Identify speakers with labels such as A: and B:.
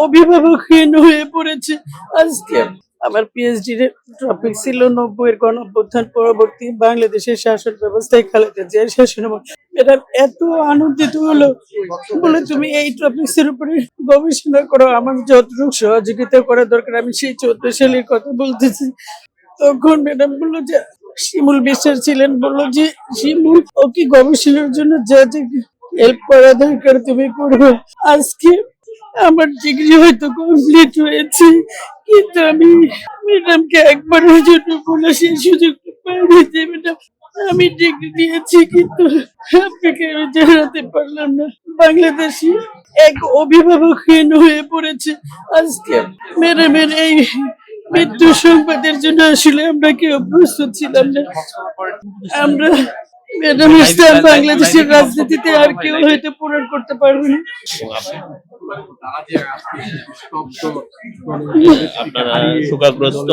A: অভিভাবকহীন হয়ে পড়েছে। আজকে আমার পিএইচডি এর টপিক ছিল ৯০-এর গণঅভ্যুত্থান পরবর্তী বাংলাদেশের শাসন ব্যবস্থায় খালেদা জিয়ার শাসনামল। এটা এত আনন্দিত হলো, বলে তুমি এই টপিকস এর উপরে গবেষণা করো, আমার যতটুকু সহযোগিতা করা দরকার আমি সেই ১৪ সালের কথা বলতেছি। তখন ম্যাডাম বললো যে শিমুল বিশ্বাস ছিলেন, বললো যে শিমুল ওকে গবেষণার জন্য যা যা হেল্প করা দরকার তুমি করবে। আজকে আমার ডিগ্রি হয়তো কমপ্লিট হয়েছে, কিন্তু আমি ম্যাডামকে একবারের জন্য বলে সেই সুযোগটা পাইনি যে ম্যাডাম আমি ডিগ্রি নিয়েছি, কিন্তু আপনাকে আমি জানাতে পারলাম না। বাংলাদেশি এক অভিভাবকহীন হয়ে পড়েছে। আজকে ম্যাডামের এই মৃত্যু সংবাদের জন্য আসলে আমরা কেউ প্রস্তুত ছিলাম না। আমরা ম্যাডাম ইসলাম বাংলাদেশের রাজনীতিতে আর কেউ হয়তো পূরণ করতে পারবে না।
B: আপনারা শোকাগ্রস্ত